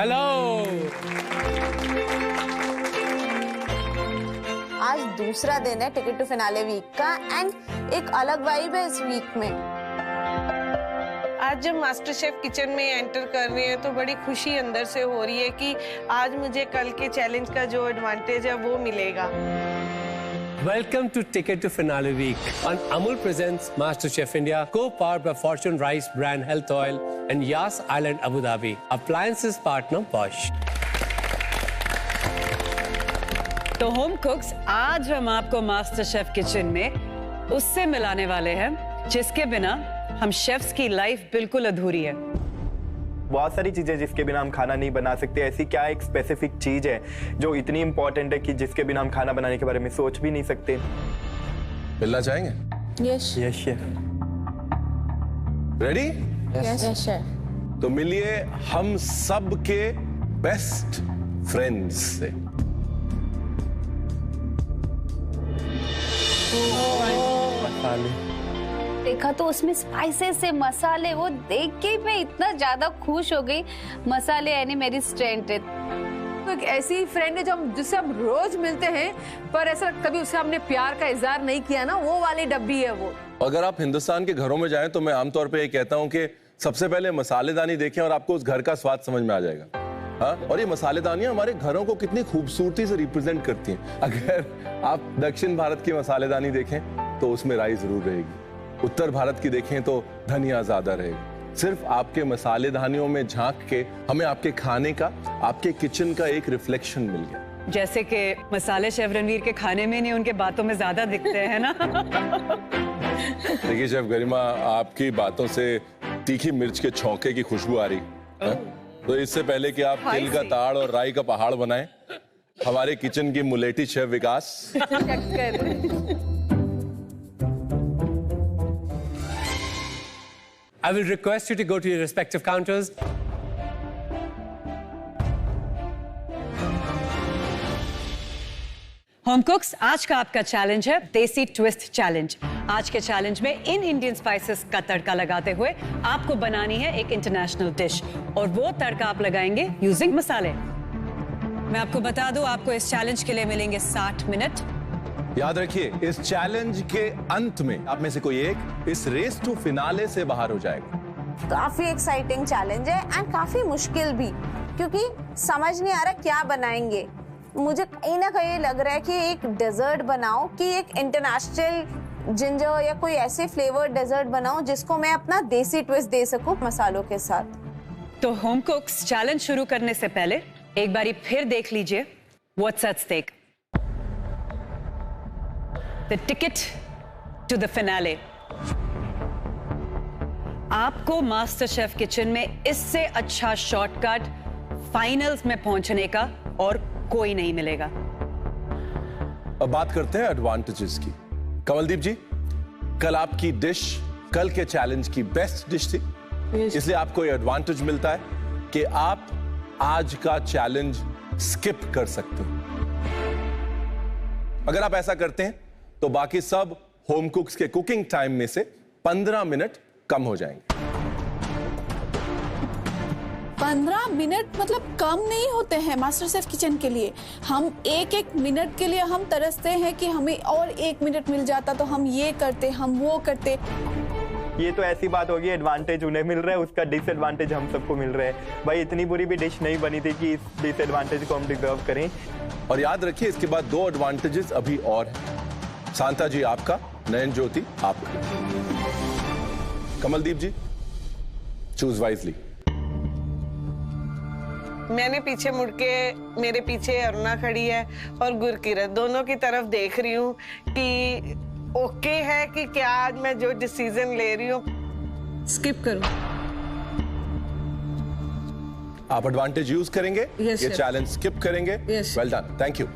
Hello. आज दूसरा दिन है टिकट टू फिनाले वीक का एंड एक अलग वाइब है इस वीक में। आज जब मास्टर शेफ किचन में एंटर कर रहे हैं तो बड़ी खुशी अंदर से हो रही है कि आज मुझे कल के चैलेंज का जो एडवांटेज है वो मिलेगा। Welcome to Ticket to Finale Week on Amul presents MasterChef India, co-powered by Fortune Rice brand Health Oil and Yas Island Abu Dhabi. Appliances partner Bosch. तो होम कुक्स, आज हम आपको मास्टर शेफ किचन में उससे मिलाने वाले हैं जिसके बिना हम शेफ्स की लाइफ बिल्कुल अधूरी है। बहुत सारी चीजें जिसके बिना हम खाना नहीं बना सकते। ऐसी क्या एक स्पेसिफिक चीज है जो इतनी इंपॉर्टेंट है कि जिसके बिना हम खाना बनाने के बारे में सोच भी नहीं सकते। मिलना चाहेंगे? Yes chef. Ready? Yes chef. तो मिलिए हम सब के बेस्ट फ्रेंड्स से। मसाले देखा तो उसमें स्पाइसेस से मसाले, वो देख के मैं इतना ज्यादा खुश हो गई। मसाले यानी मेरी स्ट्रेंथ है। तो एक ऐसी फ्रेंड है जो जिससे हम रोज मिलते हैं पर ऐसा कभी उससे हमने प्यार का इजहार नहीं किया ना, वो वाली डब्बी है वो। अगर आप हिंदुस्तान के घरों में जाएं तो मैं आमतौर पे ये कहता हूं कि सबसे पहले मसालेदानी देखें और आपको उस घर का स्वाद समझ में आ जाएगा। हाँ, और ये मसालेदानियां हमारे घरों को कितनी खूबसूरती से रिप्रेजेंट करती हैं। अगर आप दक्षिण भारत की मसालेदानी देखें तो उसमें राई जरूर रहेगी, उत्तर भारत की देखें तो धनिया ज्यादा रहेगा। सिर्फ आपके मसालेदानियों में झांक के हमें आपके खाने का, आपके किचन का एक रिफ्लेक्शन मिल गया। जैसे कि मसाले शेफ रणवीर के खाने में नहीं, उनके बातों में ज्यादा दिखते हैं ना। देखिए शेफ गरिमा, आपकी बातों से तीखी मिर्च के छौंके की खुशबू आ रही है। तो इससे पहले कि आप तिल का ताड़ और राई का पहाड़ बनाएं, हमारे किचन की मुलेठी chef Vikas I will request you to go to your respective counters. Home कुक्स, आज का आपका चैलेंज है देसी ट्विस्ट चैलेंज। आज के चैलेंज में इन इंडियन स्पाइसेस का तड़का लगाते हुए आपको बनानी है एक इंटरनेशनल डिश, और वो तड़का आप लगाएंगे यूजिंग मसाले। मैं आपको बता दूं, आपको इस चैलेंज के लिए मिलेंगे 60 मिनट। याद रखिए, इस चैलेंज के अंत में आप में से कोई एक इस रेस टू फिनाले से बाहर हो जाएगा। काफी एक्साइटिंग चैलेंज है एंड काफी मुश्किल भी, क्योंकि समझ नहीं आ रहा क्या बनाएंगे। मुझे कहीं ना कहीं लग रहा है कि एक डेजर्ट बनाओ, कि एक इंटरनेशनल जिंजर या कोई ऐसे फ्लेवर्ड डेजर्ट बनाओ जिसको मैं अपना देसी ट्विस्ट दे सकूं मसालों के साथ। तो होम कुक्स, चैलेंज शुरू करने से पहले एक बारी फिर देख लीजिए what's at stake. The ticket to the finale. आपको मास्टर शेफ किचन में इससे अच्छा शॉर्टकट फाइनल्स में पहुंचने का और कोई नहीं मिलेगा। अब बात करते हैं एडवांटेजेस की। कमलदीप जी, कल आपकी डिश कल के चैलेंज की बेस्ट डिश थी, इसलिए आपको ये एडवांटेज मिलता है कि आप आज का चैलेंज स्किप कर सकते हैं। अगर आप ऐसा करते हैं तो बाकी सब होम कुक्स के कुकिंग टाइम में से 15 मिनट कम हो जाएंगे। 15 मिनट मतलब कम नहीं होते हैं मास्टर शेफ किचन के लिए। हम एक एक मिनट के लिए हम तरसते हैं कि हमें और 1 मिनट मिल जाता तो हम ये करते, हम वो करते। ये तो ऐसी बात होगी, एडवांटेज उन्हें मिल रहा है, उसका डिसएडवांटेज हम सबको मिल रहा है। भाई इतनी बुरी भी डिश नहीं बनी थी कि इस डिसएडवांटेज को हम डिजर्व करें। और याद रखिए, इसके बाद 2 एडवांटेजेस अभी और हैं। शांता जी आपका, नयन ज्योति आपका। कमलदीप जी, चूज वाइजली। मैंने पीछे मुड़ के, मेरे पीछे अरुणा खड़ी है और गुरकिरत, दोनों की तरफ देख रही हूँ कि ओके है कि क्या आज मैं जो डिसीजन ले रही हूँ स्किप करो। आप एडवांटेज यूज करेंगे, ये चैलेंज स्किप करेंगे। Well done, thank you.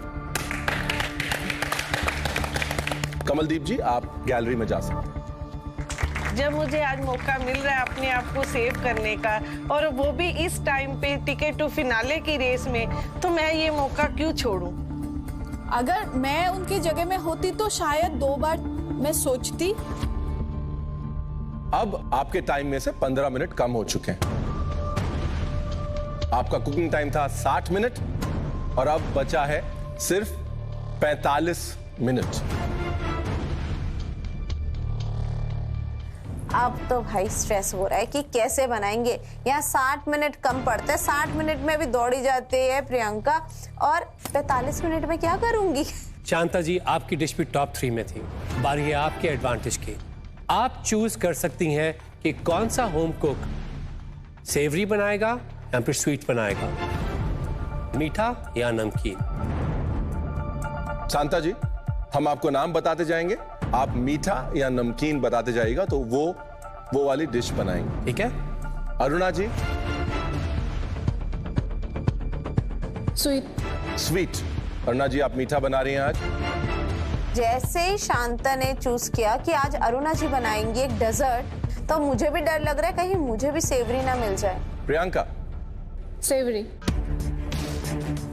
Kamaldeep ji, आप गैलरी में जा सकते हैं। जब मुझे आज मौका मिल रहा है अपने आप को सेव करने का, और वो भी इस टाइम पे टिकट टू फिनाले की रेस में, तो मैं ये मौका क्यों छोड़ूं? अगर मैं उनकी जगह में होती तो शायद 2 बार मैं सोचती। अब आपके टाइम में से 15 मिनट कम हो चुके हैं। आपका कुकिंग टाइम था 60 मिनट और अब बचा है सिर्फ 45 मिनट। अब तो भाई स्ट्रेस हो रहा है कि कैसे बनाएंगे। यहाँ 60 मिनट कम पड़ते हैं, 60 मिनट में भी दौड़ी जाती है प्रियंका, और 45 मिनट में क्या करूंगी। शांता जी, आपकी डिश भी टॉप 3 में थी। बारी है आपके एडवांटेज की। आप चूज कर सकती हैं कि कौन सा होम कुक सेवरी बनाएगा या फिर स्वीट बनाएगा, मीठा या नमकीन। शांता जी, हम आपको नाम बताते जाएंगे, आप मीठा या नमकीन बताते जाइएगा तो वो वाली डिश बनाएंगे, ठीक है? अरुणा जी? स्वीट। अरुणा जी, आप मीठा बना रही हैं आज। जैसे ही शांता ने चूज किया कि आज अरुणा जी बनाएंगी एक डेजर्ट, तो मुझे भी डर लग रहा है कहीं मुझे भी सेवरी ना मिल जाए। प्रियंका? सेवरी।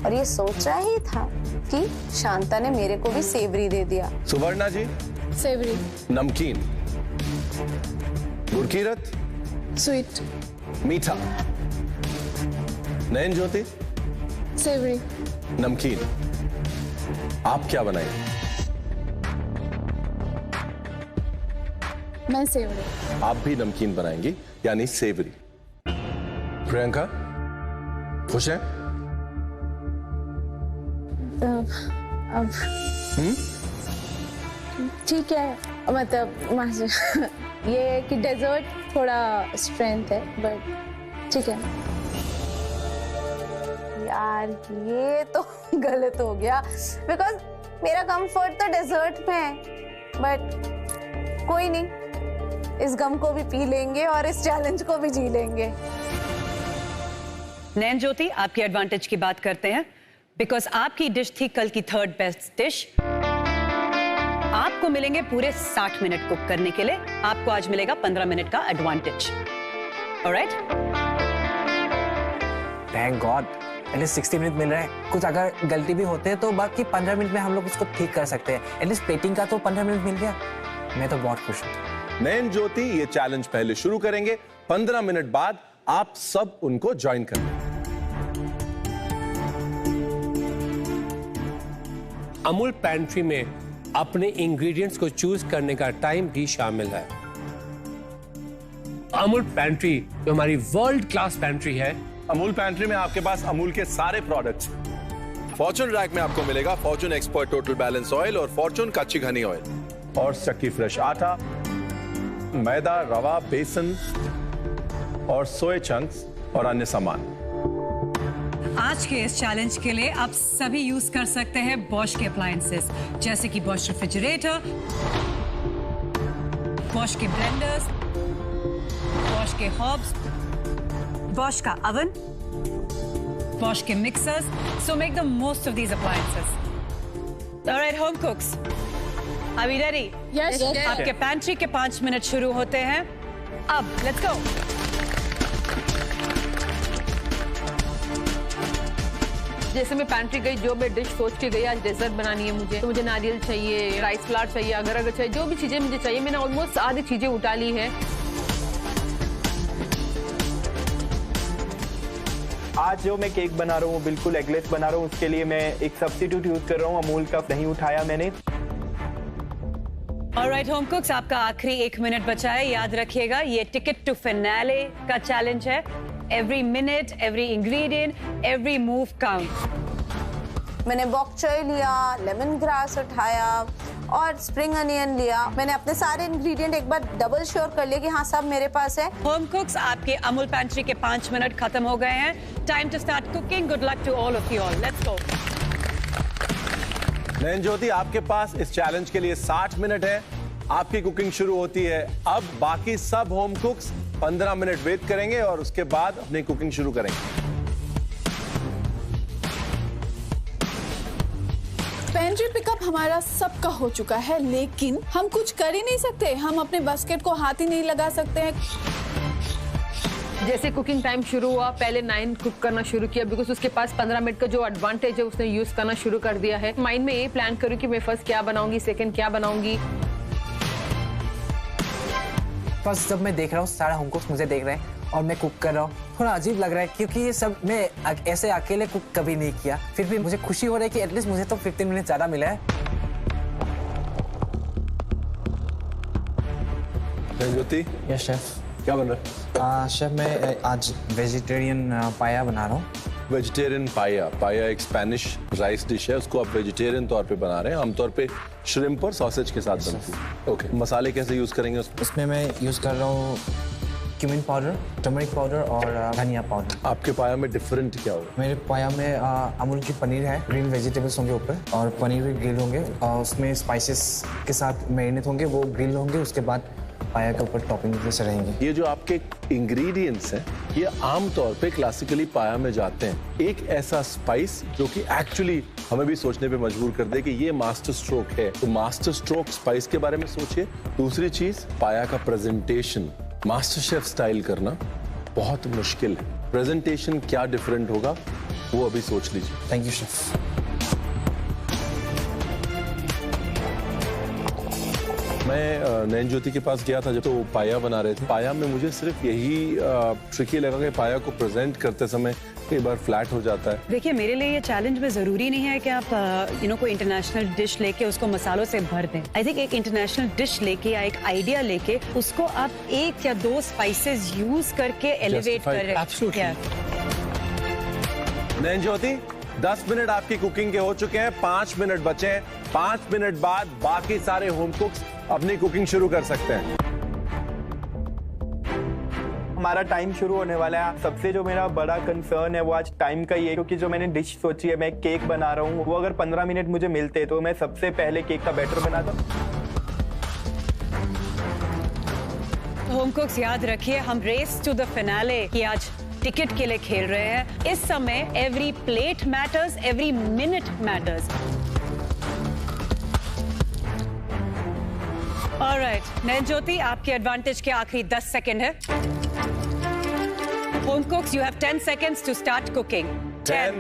और ये सोचा ही था कि शांता ने मेरे को भी सेवरी दे दिया। सुवर्णा जी? सेवरी। नमकीन। गुरकीरत? स्वीट। मीठा। नयन ज्योति? सेवरी। नमकीन। आप क्या बनाएंगे? मैं सेवरी। आप भी नमकीन बनाएंगी, यानी सेवरी। प्रियंका, खुश हैं? अब ठीक है, मतलब ये है कि डेजर्ट थोड़ा स्ट्रेंथ है, बट ठीक है। यार ये तो गलत हो गया, बिकॉज मेरा कंफर्ट तो डेजर्ट में है, बट कोई नहीं, इस गम को भी पी लेंगे और इस चैलेंज को भी जी लेंगे। नयन ज्योति, आपके एडवांटेज की बात करते हैं, बिकॉज आपकी डिश थी कल की 3rd बेस्ट डिश। आपको मिलेंगे पूरे 60 मिनट कुक करने के लिए, आपको आज मिलेगा 15 मिनट का advantage. Alright? Thank God, at least 60 minute मिल रहा है। कुछ अगर गलती भी होते हैं तो बाकी 15 मिनट में हम लोग उसको ठीक कर सकते हैं। एटलीस्ट प्लेटिंग का तो 15 मिनट मिल गया, मैं तो बहुत खुश हूँ। नयन ज्योति ये चैलेंज पहले शुरू करेंगे, 15 मिनट बाद आप सब उनको ज्वाइन करें। अमूल पैंट्री में अपने इंग्रेडिएंट्स को चूज करने का टाइम भी शामिल है। अमूल पैंट्री जो हमारी वर्ल्ड क्लास पैंट्री है, अमूल पैंट्री में आपके पास अमूल के सारे प्रोडक्ट्स। फॉर्चून रैक में आपको मिलेगा Fortune expert total balance oil और फॉर्चून कच्ची घनी ऑयल और चक्की फ्रेश आटा, मैदा, रवा, बेसन और सोया चंक्स और अन्य सामान। आज के इस चैलेंज के लिए आप सभी यूज कर सकते हैं बॉश के अप्लायंसेस, जैसे कि बॉश रेफ्रिजरेटर, बॉश के ब्लेंडर्स, बॉश के हॉब्स, बॉश का ओवन, बॉश के mixers. So make the most of these appliances. All right, home cooks, are we ready? Yes. आपके पैंट्री के 5 मिनट शुरू होते हैं अब. Let's go. जैसे मैं पैंट्री गई, जो मैं डिश सोच के गई, आज डेजर्ट बनानी है मुझे, तो मुझे नारियल चाहिए, राइस फ्लावर चाहिए, अगर अगर चाहिए, जो भी चीजें मुझे चाहिए, मैंने ऑलमोस्ट आधी चीजें उठा ली है. आज जो मैं केक बना रहा हूँ बिल्कुल एगलेस बना रहा हूँ, उसके लिए मैं एक सब्स्टिट्यूट यूज कर रहा हूँ, अमूल का दही उठाया मैंने. Alright, होम कुक्स, आपका आखिरी 1 मिनट बचा है. याद रखिएगा, ये टिकट टू फिनाले का चैलेंज है. Every minute, every ingredient, every move counts. मैंने बॉक चॉय लिया, लेमन ग्रास उठाया और स्प्रिंग अनियन लिया. मैंने अपने सारे इंग्रेडिएंट एक बार डबल श्योर कर लिया कि हाँ सब मेरे पास है. होम कुक्स, आपके अमूल पैंट्री के 5 मिनट खत्म हो गए हैं. Time to start cooking. Good luck to all of you all. Let's go. Nayan Jyoti, आपके पास इस चैलेंज के लिए 60 मिनट है. आपकी कुकिंग शुरू होती है अब. बाकी सब होम कुक्स 15 मिनट वेट करेंगे और उसके बाद अपनी कुकिंग शुरू करेंगे. पेंट्री पिकअप हमारा सबका हो चुका है, लेकिन हम कुछ कर ही नहीं सकते. हम अपने बास्केट को हाथ ही नहीं लगा सकते हैं. जैसे कुकिंग टाइम शुरू हुआ, पहले 9 कुक करना शुरू किया, बिकॉज उसके पास 15 मिनट का जो एडवांटेज है उसने यूज करना शुरू कर दिया है. माइंड में ये प्लान करूँ कि मैं फर्स्ट क्या बनाऊंगी, सेकंड क्या बनाऊंगी. बस जब मैं देख रहा हूँ सारा होम कुक्स मुझे देख रहे हैं और मैं कुक कर रहा हूँ, थोड़ा अजीब लग रहा है क्योंकि ये सब मैं ऐसे अकेले कुक कभी नहीं किया। फिर भी मुझे खुशी हो रही है कि एटलीस्ट मुझे तो 15 मिनट ज़्यादा मिला है। ज्योति, यस शेफ। क्या बन रहा है? शेफ मैं आज वेजिटेरियन पाया बना रहा हूँ। वेजिटेरियन पाया। पाया एक स्पेनिश राइस डिश है, उसको आप वेजिटेरियन तौर पे बना रहे हैं। आमतौर पे श्रिम्प और सॉसेज के साथ बनती है। ओके, मसाले कैसे यूज करेंगे उसमें? उसमें मैं यूज़ कर रहा हूँ क्यूमिन पाउडर, टर्मरिक पाउडर और धनिया पाउडर। आपके पाया में डिफरेंट क्या होगा? मेरे पाया में अमूल की पनीर है, ग्रीन वेजिटेबल्स होंगे ऊपर और पनीर भी ग्रिल होंगे और उसमें स्पाइसेस के साथ मैरिनेट होंगे, वो ग्रिल होंगे, उसके बाद पाया के ऊपर टॉपिंग जैसे रहेंगे। ये जो आपके इंग्रेडिएंट्स हैं ये आमतौर पे क्लासिकली पाया में जाते हैं। एक ऐसा स्पाइस जो कि एक्चुअली हमें भी सोचने पे मजबूर कर दे कि ये मास्टर स्ट्रोक है, तो मास्टर स्ट्रोक स्पाइस के बारे में सोचिए। दूसरी चीज, पाया का प्रेजेंटेशन मास्टर शेफ स्टाइल करना बहुत मुश्किल है। प्रेजेंटेशन क्या डिफरेंट होगा वो अभी सोच लीजिए। Thank you chef. मैं नैन ज्योति के पास गया था जब तो पाया बना रहे थे। पाया में मुझे सिर्फ यही ट्रिकी लगा कि पाया को प्रेजेंट करते समय कई बार फ्लैट हो जाता है। देखिए, मेरे लिए ये चैलेंज में जरूरी नहीं है कि आप कोई इंटरनेशनल डिश लेके उसको मसालों से भर दें। आई थिंक एक इंटरनेशनल डिश लेके या एक आइडिया लेके उसको आप 1 या 2 स्पाइसेस यूज करके एलिवेट करें। नैन ज्योति, 10 मिनट आपकी कुकिंग के हो चुके हैं, 5 मिनट बचे हैं। 5 मिनट बाद बाकी सारे होम कुक्स अपनी कुकिंग शुरू कर सकते हैं। हमारा टाइम शुरू होने वाला है। सबसे जो मेरा बड़ा कंसर्न है वो आज टाइम का ही है, क्योंकि जो मैंने डिश सोची है, मैं केक बना रहा हूँ, वो अगर 15 मिनट मुझे मिलते तो मैं सबसे पहले केक का बैटर बनाता। होम कुक्स याद रखिए, हम रेस टू द फिनाले की आज टिकट के लिए खेल रहे हैं। इस समय every plate matters, every minute matters. Alright, Nain Jyoti, आपके एडवांटेज के आखिरी 10 सेकंड है। Home cooks, you have 10 seconds to start cooking. 10,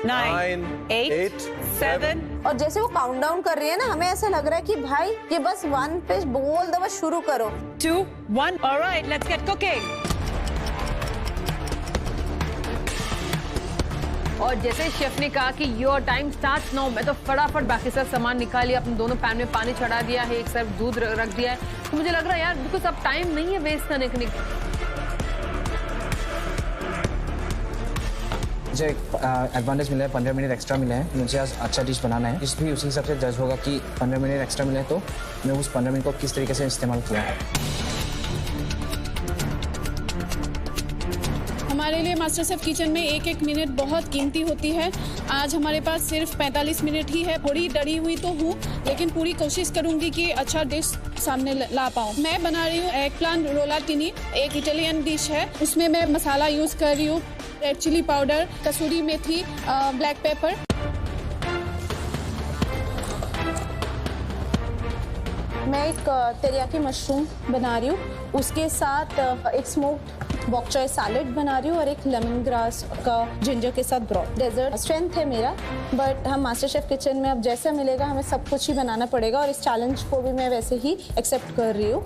9, 8, 7। और जैसे वो काउंट डाउन कर रही है ना, हमें ऐसा लग रहा है कि भाई ये बस 1 पे बोल दो, बस शुरू करो। 2, 1। Alright, let's get cooking. और जैसे शेफ ने कहा कि योर टाइम स्टार्ट्स नाउ, मैं तो फटाफट बाकी सब सामान निकाल लिया, अपने दोनों पैन में पानी चढ़ा दिया है, एक तरफ दूध रख दिया है। तो मुझे लग रहा है यार बिल्कुल अब टाइम नहीं है वेस्ट करने के लिए। मुझे एडवांटेज मिला है, 15 मिनट एक्स्ट्रा मिला है। मुझे आज अच्छा डिश बनाना है, डिश भी उसी हिसाब से जज होगा कि 15 मिनट एक्स्ट्रा मिला है तो मैं उस 15 मिनट को किस तरीके से इस्तेमाल किया है। हमारे लिए मास्टर शेफ किचन में 1-1 मिनट बहुत कीमती होती है। आज हमारे पास सिर्फ 45 मिनट ही है। थोड़ी डरी हुई तो हूँ, लेकिन पूरी कोशिश करूंगी कि अच्छा डिश सामने ला पाऊँ। मैं बना रही हूँ एग प्लांट रोलाटिनी, एक इटालियन डिश है। उसमें मैं मसाला यूज कर रही हूँ, रेड चिली पाउडर, कसूरी मेथी, ब्लैक पेपर। मैं एक तेरियाकी मशरूम बना रही हूँ, उसके साथ एक स्मोक्ड बॉक चॉय सैलेड बना रही हूँ और एक लेमन ग्रास का जिंजर के साथ ब्रॉथ। डेजर्ट स्ट्रेंथ है मेरा, बट हम मास्टर शेफ किचन में अब जैसा मिलेगा हमें सब कुछ ही बनाना पड़ेगा और इस चैलेंज को भी मैं वैसे ही एक्सेप्ट कर रही हूँ।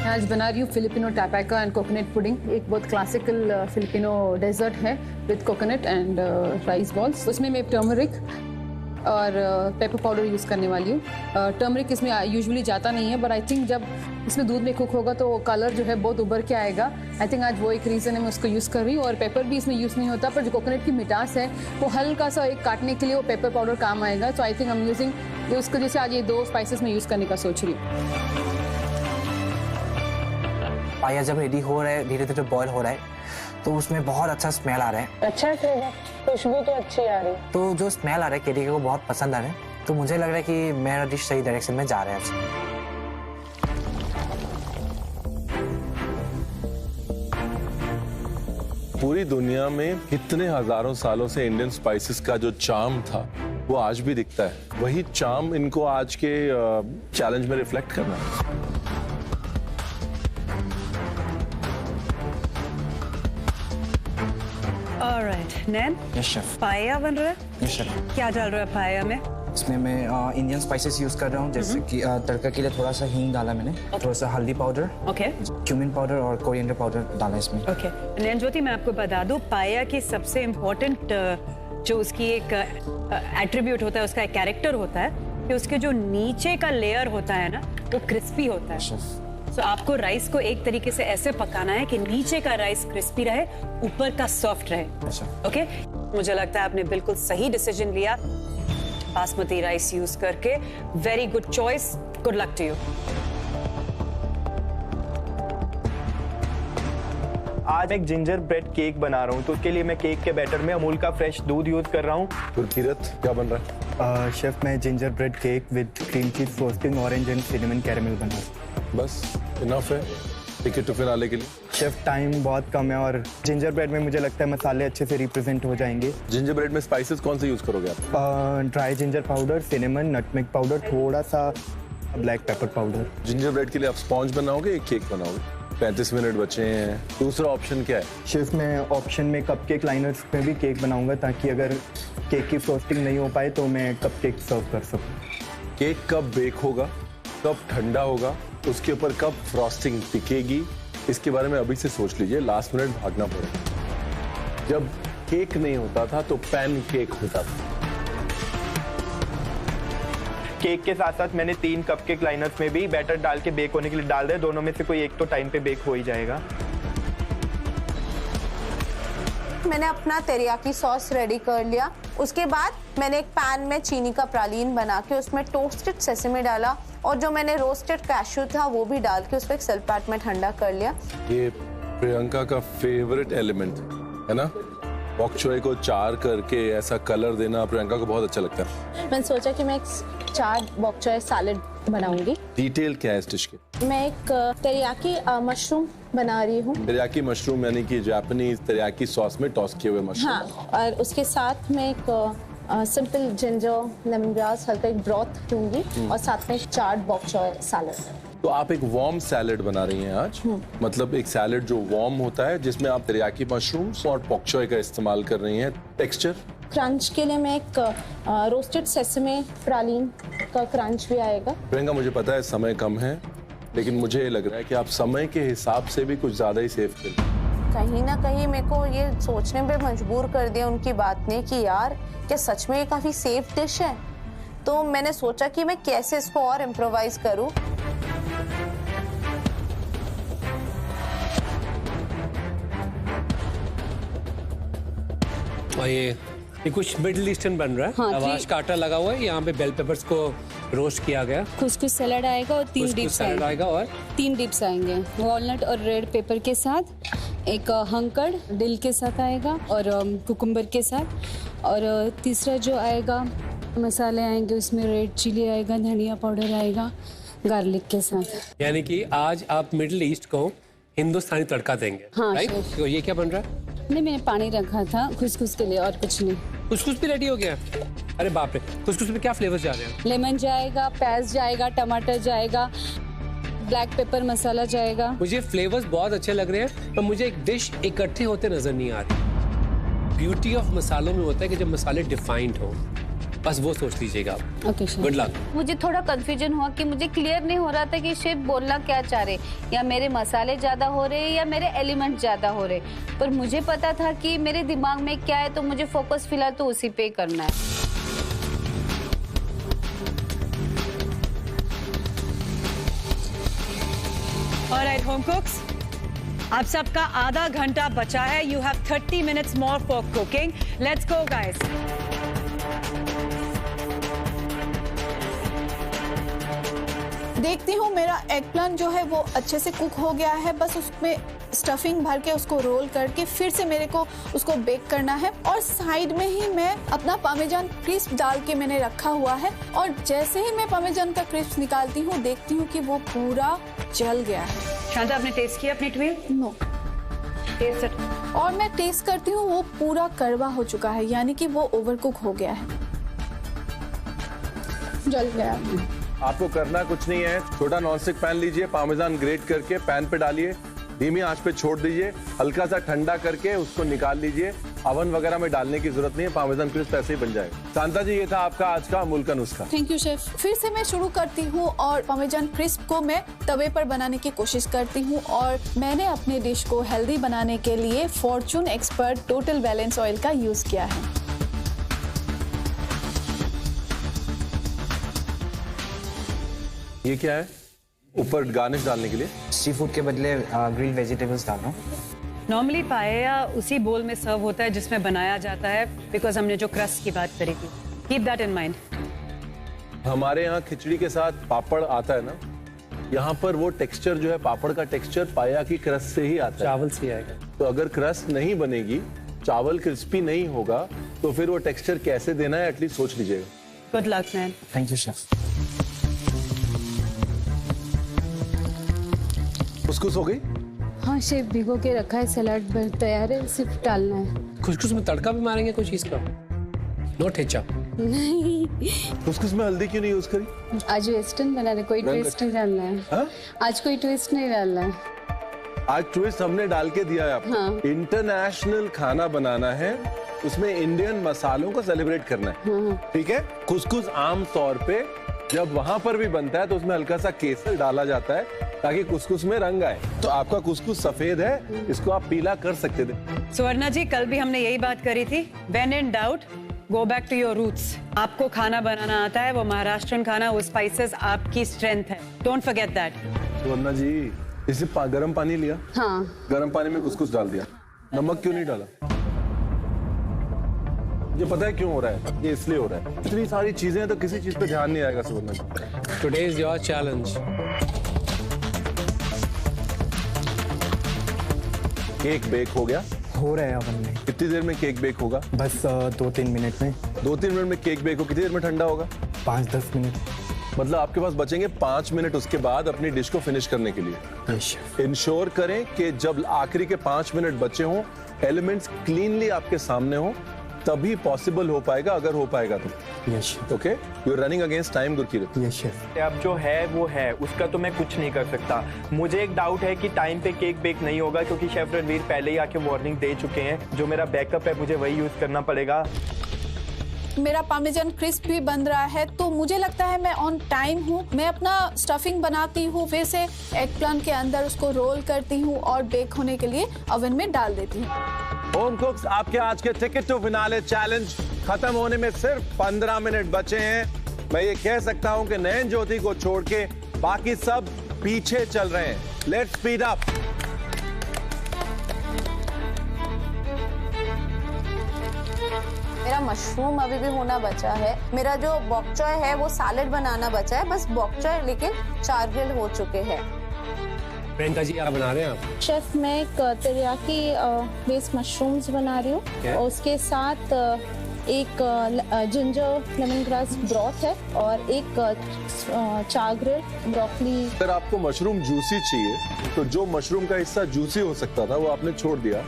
आज बना रही हूँ फिलिपिनो टैपाका एंड कोकोनट पुडिंग, एक बहुत क्लासिकल फिलिपिनो डेजर्ट है with coconut and rice balls. उसमें मैं टर्मरिक और पेपर पाउडर यूज़ करने वाली हूँ। टर्मरिक इसमें यूजुअली जाता नहीं है, बट आई थिंक जब इसमें दूध में कुक होगा तो कलर जो है बहुत उभर के आएगा। आई थिंक आज वो एक रीज़न है मैं उसको यूज़ कर रही हूँ। और पेपर भी इसमें यूज़ नहीं होता, पर जो कोकोनट की मिठास है वो हल्का सा एक काटने के लिए वो पेपर पाउडर काम आएगा। तो आई थिंक हम यूजिंग उसको, जैसे आज ये 2 स्पाइसेस में यूज़ करने का सोच रही हूँ। पाया जब रेडी हो रहा है, धीरे धीरे बॉयल हो रहा है, तो उसमें बहुत अच्छा स्मेल आ रहा है। अच्छा है, खुशबू तो अच्छी आ रही है। तो जो स्मेल आ रहा है केडी को बहुत पसंद आ रहा है, तो मुझे लग रहा है कि मेरा डिश सही डायरेक्शन में जा रहा है। पूरी दुनिया में कितने हजारों सालों से इंडियन स्पाइसेस का जो चार्म था वो आज भी दिखता है। वही चार्म इनको आज के चैलेंज में रिफ्लेक्ट करना है। ऑलराइट, नैन, यस शेफ। पाया बन रहा है। Yes chef. क्या डाल रहा है पाया में? इसमें मैं इंडियन स्पाइसेस यूज कर रहा हूँ, जैसे कि तड़का के लिए थोड़ा सा हींग डाला मैंने, थोड़ा सा हल्दी पाउडर, क्यूमिन पाउडर और कोरिएंडर पाउडर डाला इसमें। नयन ज्योति, मैं आपको बता दूं, पाया की सबसे इम्पोर्टेंट जो उसकी एक एट्रीब्यूट होता है, उसका एक कैरेक्टर होता है कि उसके जो नीचे का लेयर होता है ना, वो क्रिस्पी होता है। तो आपको राइस को एक तरीके से ऐसे पकाना है कि नीचे का राइस क्रिस्पी रहे, ऊपर का सॉफ्ट रहे। ओके, मुझे लगता है आपने बिल्कुल सही डिसीजन लिया बासमती राइस यूज करके। Very good choice, good luck to you. आज एक जिंजर ब्रेड केक बना रहा हूँ, तो उसके लिए मैं केक के बैटर में अमूल का फ्रेश दूध यूज कर रहा हूँ। गुरकीरत, क्या बन रहा है? शेफ, मैं ginger bread cake with cream cheese frosting, orange and cinnamon caramel बना रहा हूँ। बस इनफ है टिकट टू फिनाले के लिए? शेफ, टाइम बहुत कम है और जिंजर ब्रेड में मुझे लगता है मसाले अच्छे से रिप्रेजेंट हो जाएंगे। जिंजर ब्रेड में स्पाइसेस कौन से यूज करोगे आप? Dry ginger powder, cinnamon, nutmeg powder, थोड़ा सा black pepper powder. Ginger bread के लिए आप स्पॉन्ज बनाओगे या केक बनाओगे? 35 मिनट बचे हैं, दूसरा ऑप्शन क्या है? शेफ, मैं ऑप्शन में कपकेक लाइनर्स में भी केक बनाऊंगा, ताकि अगर केक की फ्रोस्टिंग नहीं हो पाए तो मैं कपकेक सर्व कर सकूं। केक कब बेक होगा, कब ठंडा होगा, उसके ऊपर कब फ्रॉस्टिंग टिकेगी, इसके बारे में अभी से सोच लीजिए, लास्ट मिनट भागना पड़ेगा। जब केक नहीं होता था तो पैन केक होता था। केक के साथ साथ मैंने 3 कपकेक लाइनर्स में भी बैटर डाल के बेक होने के लिए डाल दिया। दोनों में से कोई एक तो टाइम पे बेक हो ही जाएगा। मैंने अपना तेरियाकी सॉस रेडी कर लिया। उसके बाद मैंने एक पैन में चीनी का प्रालीन बना के उसमें टोस्टेड सेसमी डाला और जो मैंने रोस्टेड कैशू था वो भी डाल के उसको एक सल्फेट में ठंडा कर लिया। ये प्रियंका का फेवरेट एलिमेंट है ना, बॉक चोई को चार करके ऐसा कलर देना प्रियंका को बहुत अच्छा लगता है। मैंने सोचा कि मैं एक चार बॉक चोई सैलेड बनाऊंगी। डिटेल क्या है इस डिश की? मैं एक तेरियाकी मशरूम बना रही हूँ। तेरियाकी मशरूम यानी कि जापानीज तेरियाकी सॉस में टॉस किए हुए मशरूम। हाँ, और उसके साथ में एक सिंपल जिंजर लेमन ग्रास हल्का एक ब्रॉथ दूंगी और साथ में 4 बॉक चोई सैलेड। तो आप एक वार्म सैलेड बना रही हैं आज, मतलब एक सैलेड जो वार्म होता है जिसमें आप तेरियाकी मशरूम्स और बॉक चोई का इस्तेमाल कर रही हैं। टेक्सचर क्रंच के लिए मैं एक रोस्टेड सेसमे प्रालीन का क्रंच भी आएगा। प्रियंका, मुझे पता है समय कम है, लेकिन मुझे लग रहा है कि आप समय के हिसाब से भी कुछ ज्यादा ही सेव कर कहीं ना कहीं मेरे को ये सोचने पे मजबूर कर दिया उनकी बात ने कि यार क्या सच में ये काफी सेफ डिश है। तो मैंने सोचा कि मैं कैसे इसको और इम्प्रोवाइज करूं। और ये कुछ मिडिल ईस्टर्न बन रहा है। हाँ, लवाश का आटा लगा हुआ है, यहाँ पे बेल पेपर्स को रोस्ट किया गया। कुछ सैलेड आएगा और 3 डिप्स सैलेड आएगा और 3 डिप्स आएंगे, वॉलनट और रेड पेपर के साथ, एक हंकड़ दिल के साथ आएगा और कुकुम्बर के साथ, और तीसरा जो आएगा मसाले आएंगे उसमें रेड चिली आएगा, धनिया पाउडर आएगा गार्लिक के साथ। यानी कि आज आप मिडिल ईस्ट को हिंदुस्तानी तड़का देंगे। हाँ, राइट? तो ये क्या बन रहा है? नहीं, मैंने पानी रखा था खुसखुस के लिए और कुछ नहीं। कुछ भी रेडी हो गया? अरे बाप रे, कुछ में क्या फ्लेवर्स जा रहे हैं? लेमन जाएगा, प्याज जाएगा, टमाटर जाएगा, ब्लैक पेपर मसाला जाएगा। मुझे फ्लेवर्स बहुत अच्छे लग रहे हैं, पर मुझे एक डिश इकट्ठे होते नजर नहीं आ रही। ब्यूटी ऑफ मसालों में होता है कि जब मसाले डिफाइंड हो, बस वो सोच लीजिएगा आप। Okay, good luck. मुझे थोड़ा कंफ्यूजन हुआ कि मुझे क्लियर नहीं हो रहा था कि शेफ बोलना क्या चाह रहे, या मेरे मसाले ज्यादा हो रहे या मेरे एलिमेंट ज्यादा हो रहे, पर मुझे पता था कि मेरे दिमाग में क्या है, तो मुझे फोकस फिलहाल तो उसी पे करना है। ऑलराइट होम कुक्स, आप सबका आधा घंटा बचा है। You have 30 minutes more for cooking. Let's go guys. देखती हूँ मेरा एग प्लान जो है वो अच्छे से कुक हो गया है। बस उसमें स्टफिंग भर के उसको रोल करके फिर से मेरे को उसको बेक करना है। और साइड में ही मैं अपना पामेजान क्रिस्प डाल के मैंने रखा हुआ है। और जैसे ही मैं पामेजान का क्रिस्प निकालती हूँ देखती हूँ कि वो पूरा जल गया है। शांता, आपने टेस्ट किया अपनी ट्वील? नो। टेस्ट और मैं टेस्ट करती हूँ वो पूरा कड़वा हो चुका है, यानी कि वो ओवर कुक हो गया है, जल गया। आपको करना कुछ नहीं है, छोटा नॉनस्टिक पैन लीजिए, पामेजान ग्रेट करके पैन पे डालिए, धीमी आंच पे छोड़ दीजिए, हल्का सा ठंडा करके उसको निकाल लीजिए। अवन वगैरह में डालने की जरूरत नहीं है, पार्मेजान क्रिस्प ऐसे ही बन जाएगा। शांता जी, ये था आपका आज का अमूल का नुस्खा। Thank you chef. फिर से मैं शुरू करती हूँ और पार्मेजान क्रिस्प को मैं तवे पर बनाने की कोशिश करती हूँ। और मैंने अपने डिश को हेल्दी बनाने के लिए Fortune expert total balance oil का यूज किया है। ये क्या है? ऊपर गार्निश डालने के लिए सी फूड के बदले ग्रिल वेजिटेबल्स डाल रहा हूँ। नॉर्मली पाया उसी बोल में सर्व होता है जिसमें बनाया जाता है, बिकॉज हमने जो क्रस्ट की बात करी थी। Keep that in mind. हमारे यहाँ खिचड़ी के साथ पापड़ आता है ना, यहाँ पर वो टेक्सचर जो है, पापड़ का टेक्सचर पाया की क्रस्ट से ही आता है, चावल से आएगा। तो अगर क्रस्ट नहीं बनेगी, चावल क्रिस्पी नहीं होगा, तो फिर वो टेक्सचर कैसे देना है एटलीस्ट सोच लीजिएगा। Good luck man. Thank you chef. कुछ हो गई? हाँ शेफ, भिगो के रखा है, सलाद तैयार है, सिर्फ डालना है। खुशखुश में तड़का भी मारेंगे कोई चीज का? नो ठेचा। नहीं, कुछ में हल्दी क्यों नहीं यूज करी? आज वेस्टर्न बना रहे, कोई ट्विस्ट नहीं डालना है। हा? आज कोई ट्विस्ट नहीं डालना है। आज ट्विस्ट हमने डाल के दिया है आपको। हाँ। इंटरनेशनल खाना बनाना है, उसमें इंडियन मसालों को सेलिब्रेट करना है, ठीक है? कुछ आम तौर पे जब वहां पर भी बनता है तो उसमें हल्का सा केसर डाला जाता है ताकि कुछ में रंग आए। तो आपका कुछ सफेद है, इसको आप पीला कर सकते थे। सुवर्णा जी, कल भी हमने यही बात करी थी, when in doubt go back to your roots. आपको खाना बनाना आता है, वो महाराष्ट्रन खाना, वो स्पाइसेस आपकी स्ट्रेंथ है, डोंट फॉरगेट दैट। सुवर्णा जी, इसे गर्म पानी लिया, हाँ, गर्म पानी में कुछ डाल दिया, नमक क्यों नहीं डाला? ये पता है क्यों हो रहा है? ये इसलिए हो रहा है, इतनी सारी चीजें हैं तो किसी चीज पे ध्यान नहीं आएगा। Suvarna ji, today is your challenge. Cake bake हो गया? हो रहा है ओवन में। कितनी देर में केक बेक होगा? बस 2-3 मिनट में। 2-3 मिनट में केक बेक हो, कितनी देर में ठंडा होगा? 5-10 मिनट। मतलब आपके पास बचेंगे 5 मिनट उसके बाद अपनी डिश को फिनिश करने के लिए। इंश्योर करें कि जब आखिरी के 5 मिनट बचे हों, एलिमेंट्स क्लीनली आपके सामने हो, तभी पॉसिबल हो पाएगा, अगर हो पाएगा तो। Yes. Okay, you are running against time Gurkirat. Yes chef. अब जो है वो है, उसका तो मैं कुछ नहीं कर सकता। मुझे एक डाउट है कि टाइम पे केक बेक नहीं होगा, क्योंकि शेफ रणवीर पहले ही आके वार्निंग दे चुके हैं। जो मेरा बैकअप है मुझे वही यूज करना पड़ेगा। मेरा पार्मेजान क्रिस्प भी बन रहा है, तो मुझे लगता है मैं ऑन टाइम हूँ। मैं अपना स्टफिंग बनाती हूँ, फिर से एग प्लांट के अंदर उसको रोल करती हूँ और बेक होने के लिए ओवन में डाल देती हूँ। होम कुक्स, आपके आज के टिकट टू फिनाले चैलेंज खत्म होने में सिर्फ 15 मिनट बचे हैं। मैं ये कह सकता हूँ कि नयन ज्योति को छोड़ के बाकी सब पीछे चल रहे हैं। Let's speed up. मेरा मशरूम अभी भी होना बचा है, मेरा जो बॉक चॉय है वो सैलेड बनाना बचा है, बस बॉक चॉय लेकिन 4 ग्रिल हो चुके हैं। प्रियंका जी, क्या बना रहे हैं आप? शेफ, मैं एक तेरियाकी बेस्ड मशरूम्स बना रही हूँ और उसके साथ एक जिंजर लेमन ग्रास ब्रॉथ है और एक 4 ग्रिल ब्रोकली। अगर आपको मशरूम जूसी चाहिए तो जो मशरूम का हिस्सा जूसी हो सकता था वो आपने छोड़ दिया,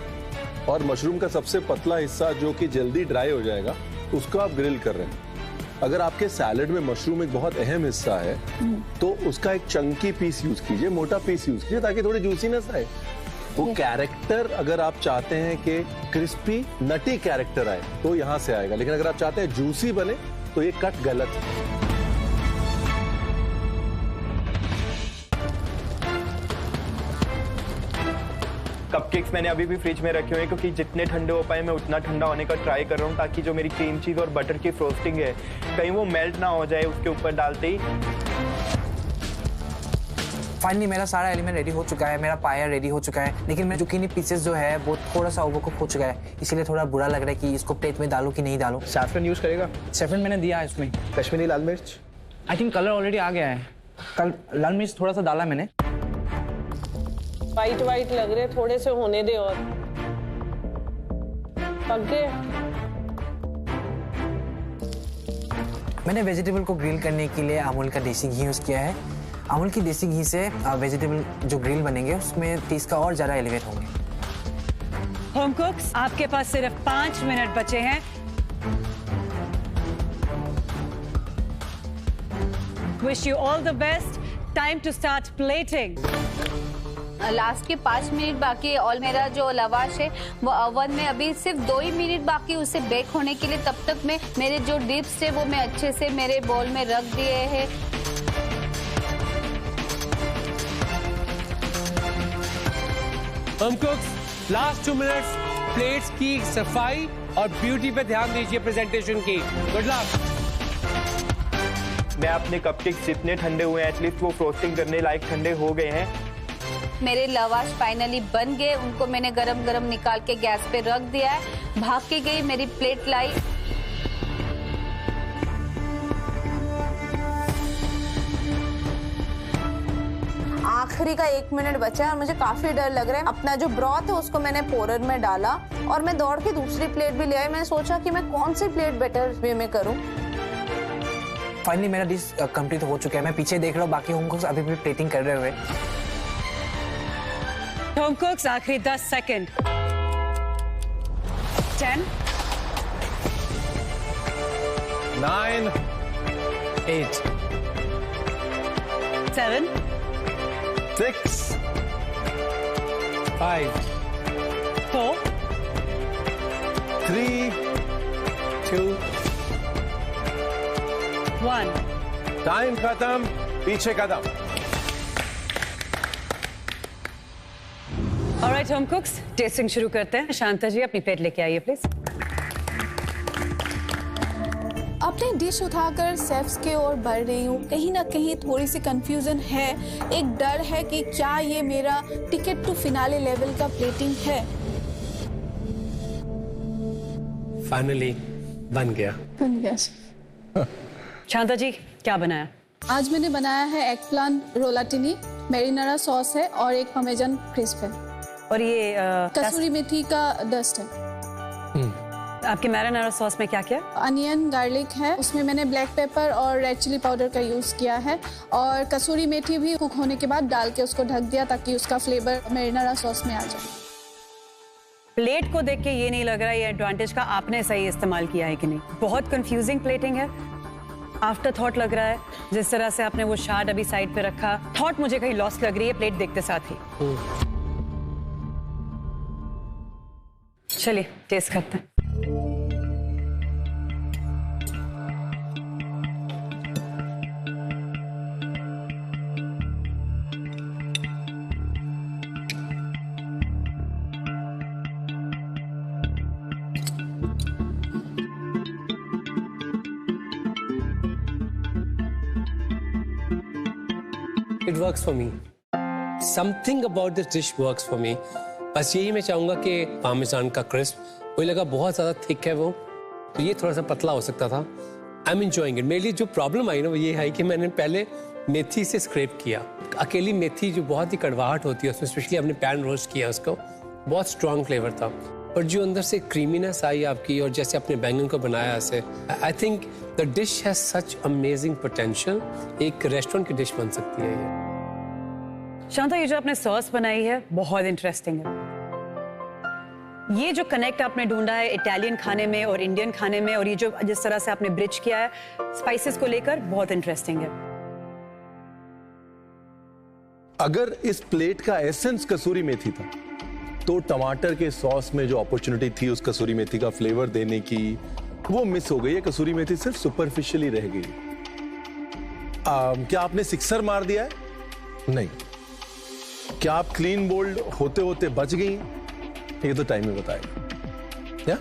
और मशरूम का सबसे पतला हिस्सा जो कि जल्दी ड्राई हो जाएगा उसको आप ग्रिल कर रहे हैं। अगर आपके सैलेड में मशरूम एक बहुत अहम हिस्सा है तो उसका एक चंकी पीस यूज कीजिए, मोटा पीस यूज कीजिए, ताकि थोड़ी जूसीनेस आए। वो कैरेक्टर अगर आप चाहते हैं कि क्रिस्पी नटी कैरेक्टर आए तो यहां से आएगा, लेकिन अगर आप चाहते हैं जूसी बने तो ये कट गलत है। कपकेक्स मैंने अभी भी फ्रिज में रखे हुए हैं, क्योंकि जितने ठंडे हो पाए मैं उतना ठंडा होने का ट्राई कर रहा हूँ, ताकि जो मेरी क्रीम चीज और बटर की फ्रोस्टिंग है कहीं वो मेल्ट ना हो जाए उसके ऊपर डालते ही। फाइनली मेरा सारा एलिमेंट रेडी हो चुका है, मेरा पाया रेडी हो चुका है, लेकिन मेरे जुकीनी पीसेस जो है वो थोड़ा सा ओवरकुक हो चुका है, इसीलिए थोड़ा बुरा लग रहा है कि इसको प्लेट में डालूं कि नहीं डालूं। सैफरन यूज करेगा? सैफरन मैंने दिया है इसमें। कश्मीरी लाल मिर्च? आई थिंक कलर ऑलरेडी आ गया है। कल लाल मिर्च थोड़ा सा डाला मैंने। वाइट वाइट लग रहे, थोड़े से होने दे और पक गए। मैंने वेजिटेबल को ग्रिल करने के लिए अमूल का देसी घी यूज किया है। अमूल की देसी घी से वेजिटेबल जो ग्रिल बनेंगे उसमें टेस्ट का और ज्यादा एलिवेट होंगे। होम कुक्स, आपके पास सिर्फ 5 मिनट बचे हैं। Wish you all the best. Time to start plating. Last के 5 मिनट बाकी है और मेरा जो लवाश है वो ओवन में अभी सिर्फ 2 ही मिनट बाकी उसे बेक होने के लिए। तब तक मैं मेरे जो डिप्स है वो मैं अच्छे से मेरे बाउल में रख दिए हैं। हम कुक्स लास्ट 2 मिनट्स प्लेट्स की सफाई और ब्यूटी पे ध्यान दीजिए प्रेजेंटेशन की। Good luck. मैं अपने कपकेक्स जितने ठंडे हुए हैं एटलीस्ट वो फ्रोस्टिंग करने लायक ठंडे हो गए हैं। मेरे लवाश फाइनली बन गए, उनको मैंने गरम गरम निकाल के गैस पे रख दिया है। भाग के गई, मेरी प्लेट लाई। आखिरी का 1 मिनट बचा है और मुझे काफी डर लग रहा है। अपना जो ब्रॉथ है उसको मैंने पोरर में डाला और मैं दौड़ के दूसरी प्लेट भी ले आई। मैंने सोचा कि मैं कौन सी प्लेट बेटर वे में करूं। फाइनली मेरा डिश कंप्लीट हो चुका है। मैं पीछे देख रहा हूँ, बाकी होम कुक्स अभी भी प्लेटिंग कर रहे हुए। होम कुक्स आखिरी 10 सेकंड। 10 9 8 7 6 5 4 3 2 1। टाइम खत्म, पीछे कदम। ऑलराइट होम कुक्स, टेस्टिंग शुरू करते हैं। शांता जी अपनी प्लेट लेके आइए प्लीज। अपनी डिश उठाकर शेफ्स के ओर बढ़ रही हूँ। कहीं ना कहीं थोड़ी सी कंफ्यूजन है, एक डर है कि क्या ये मेरा टिकट टू फिनाले लेवल का प्लेटिंग है। फाइनली बन गया। शांता जी क्या बनाया? आज मैंने बनाया है एग प्लांट रोलाटिनी, मैरिनारा सॉस है और एक पामेजान क्रिस्प है और ये कसूरी मेथी का डस्ट है। आपके मैरिनारा सॉस में क्या क्या? अनियन गार्लिक है, उसमें मैंने ब्लैक पेपर और रेड चिली पाउडर का यूज किया है और कसूरी मेथी भी कुक होने के बाद डाल के उसको ढक दिया ताकि उसका फ्लेवर मैरिनारा सॉस में आ जाए। प्लेट को देख के ये नहीं लग रहा है ये एडवांटेज का आपने सही इस्तेमाल किया है कि नहीं। बहुत कंफ्यूजिंग प्लेटिंग है, आफ्टर थॉट लग रहा है। जिस तरह से आपने वो शार्ड अभी साइड पे रखा, थॉट मुझे कहीं लॉस्ट लग रही है प्लेट देखते साथ ही। चलिए टेस्ट करते हैं। It works for me. Something about this dish works for me. बस यही मैं चाहूंगा कि पामेजान का क्रिस्प, मुझे लगा बहुत ज़्यादा थिक है वो, तो ये थोड़ा सा पतला हो सकता था। I am enjoying it. मेरे लिए जो प्रॉब्लम आई ना वो ये है कि मैंने पहले मेथी से स्क्रैप किया। अकेली मेथी जो बहुत ही कड़वाहट होती है उसमें, स्पेशली आपने पैन रोस्ट किया उसको, बहुत स्ट्रॉन्ग फ्लेवर था। पर जो अंदर से क्रीमीनेस आई आपकी और जैसे आपने बैंगन को बनाया ऐसे, I think the dish has such amazing potential. एक रेस्टोरेंट की डिश बन सकती है ये। शांता, ये जो आपने सॉस बनाई है बहुत इंटरेस्टिंग है। ये जो कनेक्ट आपने ढूंढा है इटालियन खाने में और इंडियन खाने में, और ये जो जिस तरह से आपने ब्रिज किया है स्पाइसेस को लेकर, बहुत इंटरेस्टिंग है। अगर इस प्लेट का एसेंस कसूरी मेथी था तो टमाटर के सॉस में जो अपॉर्चुनिटी थी उस कसूरी मेथी का फ्लेवर देने की, वो मिस हो गई है। कसूरी मेथी सिर्फ सुपरफिशियली रह गई। क्या आपने सिक्सर मार दिया है? नहीं। क्या आप क्लीन बोल्ड होते होते बच गई? ये तो टाइम में बताएगा। क्या?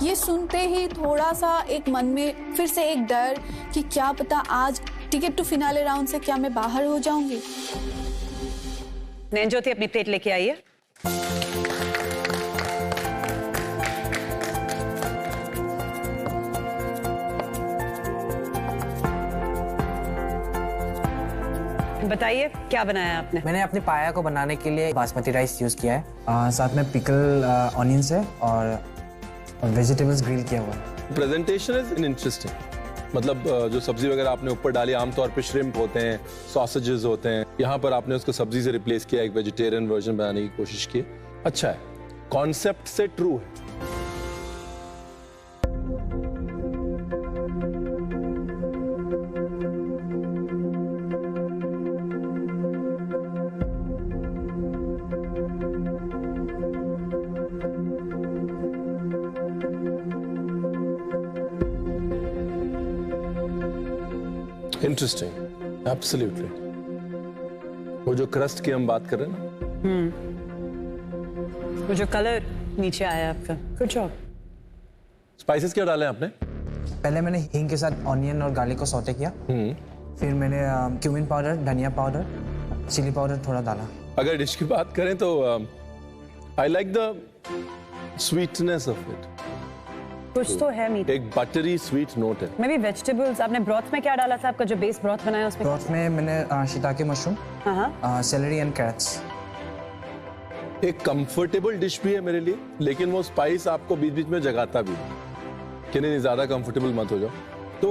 ये सुनते ही थोड़ा सा एक मन में फिर से एक डर कि क्या पता आज टिकट टू फिनाले राउंड से क्या मैं बाहर हो जाऊंगी। नैन ज्योति अपनी प्लेट लेके आइए। बताइए क्या बनाया आपने? मैंने अपनी पाया को बनाने के लिए बासमती राइस यूज किया है, साथ में पिकल ऑनियंस है और वेजिटेबल्स ग्रिल किया हुआ है। Presentation is interesting. मतलब जो सब्जी वगैरह आपने ऊपर डाली, आमतौर पे श्रिम्प होते हैं, सॉसेजेस होते हैं, यहाँ पर आपने उसको सब्जी से रिप्लेस किया, एक वेजिटेरियन वर्जन बनाने की कोशिश की। अच्छा है, कॉन्सेप्ट से ट्रू है। Interesting, absolutely. वो जो क्रस्ट की हम बात कर रहे हैं ना, वो जो कलर नीचे आया आपका, गुड जॉब। स्पाइसेस क्या डाले आपने? पहले मैंने हींग के साथ ऑनियन और गार्लिक को सौटे किया, फिर मैंने क्यूमिन पाउडर, धनिया पाउडर, चिली पाउडर थोड़ा डाला। अगर डिश की बात करें तो I like the sweetness of it. कुछ तो है मीठ, एक बटरी स्वीट नोट है। May be vegetables. आपने ब्रॉथ में क्या डाला था? आपका जो बेस ब्रॉथ बनाया उसमें? ब्रॉथ में मैंने shiitake mushroom, celery and carrots. एक कंफर्टेबल डिश भी है मेरे लिए, लेकिन वो स्पाइस आपको बीच बीच में जगाता भी है कि नहीं ज्यादा कंफर्टेबल मत हो जाओ। तो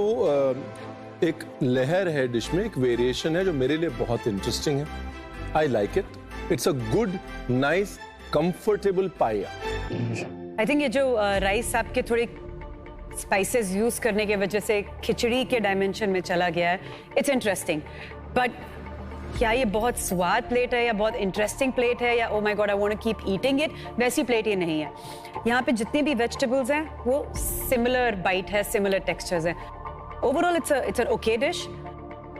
एक लहर है डिश में, एक वेरिएशन है जो मेरे लिए बहुत इंटरेस्टिंग है। I like it. It's a good, nice, comfortable पाया। आई थिंक ये जो राइस आपके थोड़े स्पाइसेस यूज करने की वजह से खिचड़ी के डायमेंशन में चला गया है। इट्स इंटरेस्टिंग, बट क्या ये बहुत स्वाद प्लेट है या बहुत इंटरेस्टिंग प्लेट है या oh my god I want to keep eating it, वैसी प्लेट ये नहीं है। यहाँ पे जितनी भी वेजिटेबल्स हैं वो सिमिलर बाइट है, सिमिलर टेक्सचर्स हैं। Overall it's an okay dish.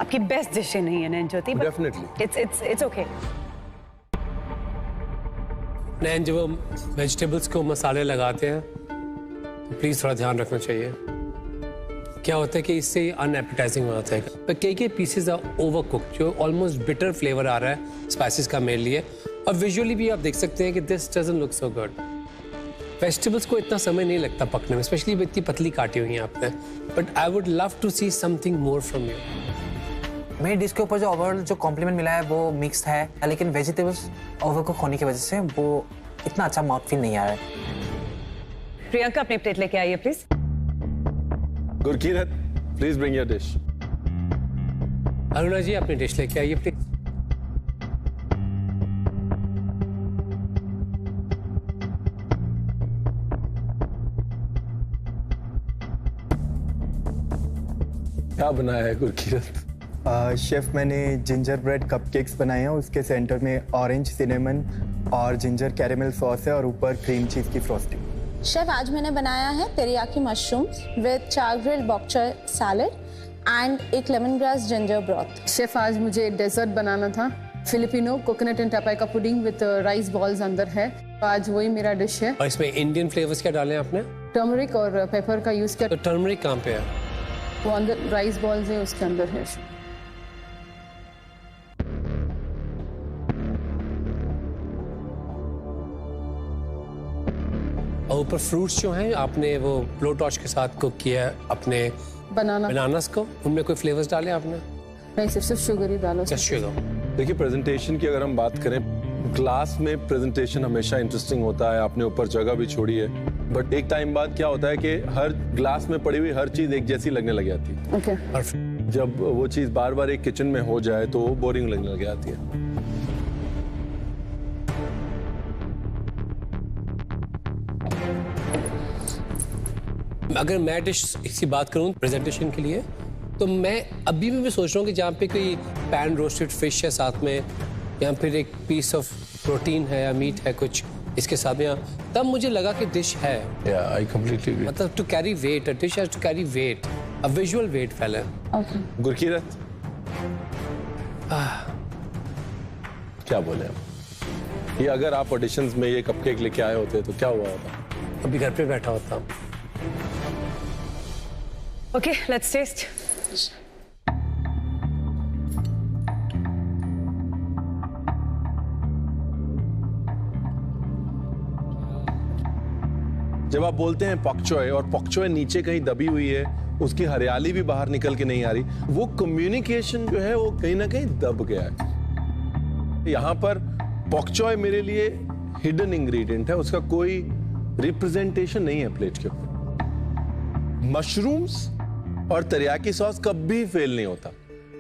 आपकी बेस्ट डिश नहीं है नैन ज्योति, बट डेफिनेटली इट्स ओके। नैन, जब हम वेजिटेबल्स को मसाले लगाते हैं तो प्लीज़ थोड़ा ध्यान रखना चाहिए। क्या होता है कि इससे अनएपेटाइजिंग हो जाता है, पर कई पीसेस आर ओवर कुक्ड, जो ऑलमोस्ट बिटर फ्लेवर आ रहा है स्पाइसेस का मेरे लिए, और विजुअली भी आप देख सकते हैं कि this doesn't look so good. Vegetables को इतना समय नहीं लगता पकने में, स्पेशली इतनी पतली काटी हुई हैं आपने, but I would love to see something more from you. मेरी डिश के ऊपर जो ओवरऑल जो कॉम्प्लीमेंट मिला है वो मिक्स्ड है, लेकिन वेजिटेबल्स ओवर कुक होने की वजह से वो इतना अच्छा माउथ फील नहीं आ रहा है। प्रियंका अपनी प्लेट लेके आइए please. Gurkirat, please bring your dish. Aruna ji अपनी डिश लेके आइए प्लीज। क्या बनाया है गुरकीरत? शेफ, मैंने जिंजर ब्रेड कपकेक्स बनाए हैं। उसके सेंटर में ऑरेंज सिनेमन और जिंजर कैरेमल सॉस है और ऊपर क्रीम चीज की फ्रॉस्टिंग। शेफ, आज मैंने बनाया है teriyaki mushrooms with char grilled bok choy salad and एक lemon grass ginger broth. Chef, आज मुझे डेजर्ट बनाना था, Filipino coconut and tapioca pudding with rice balls अंदर है। आज वही मेरा डिश है। और इसमें इंडियन फ्लेवर्स क्या डाले हैं आपने? टर्मरिक और पेपर का यूज किया। तो टर्मरिक कहाँ पे है? वो अंदर राइस बॉल्स है, उसके अंदर है। और ऊपर फ्रूट्स जो हैं आपने वो ब्लो टॉर्च के साथ कुक किया है अपने बनानास को, उनमें कोई फ्लेवर्स डाले आपने? नहीं, सिर्फ शुगर ही डालो। शुगर। देखिए, प्रेजेंटेशन की अगर हम बात करें, ग्लास में प्रेजेंटेशन हमेशा इंटरेस्टिंग होता है। आपने ऊपर जगह भी छोड़ी है, बट एक टाइम बाद क्या होता है कि हर ग्लास में पड़ी हुई हर चीज एक जैसी लगने लग जाती है। ओके। और जब वो चीज बार बार एक किचन में हो जाए तो बोरिंग लगने लग जाती है। अगर मैं डिश की बात करूं प्रेजेंटेशन के लिए, तो मैं अभी भी सोच रहा हूँ कि जहाँ पे कोई पैन रोस्टेड फिश है साथ में, या फिर एक पीस ऑफ प्रोटीन है या मीट है कुछ इसके साथ में, तब मुझे लगा कि डिश है। I completely agree. मतलब to carry weight, a dish has to carry weight, a visual weight फैले। ओके। गुरकीरत, क्या बोले हम? ये अगर आप ऑडिशंस में ये कपकेक लेके आए होते तो क्या हुआ होता? अभी घर पे बैठा होता। Okay, let's taste. जब आप बोलते हैं पॉकचॉय और पॉकचॉय नीचे कहीं दबी हुई है, उसकी हरियाली भी बाहर निकल के नहीं आ रही, वो कम्युनिकेशन जो है वो कहीं ना कहीं दब गया है। यहाँ पर पॉकचॉय मेरे लिए हिडन इंग्रेडिएंट है, उसका कोई रिप्रेजेंटेशन नहीं है प्लेट के ऊपर। मशरूम्स और तेरियाकी सॉस कभी फेल नहीं होता,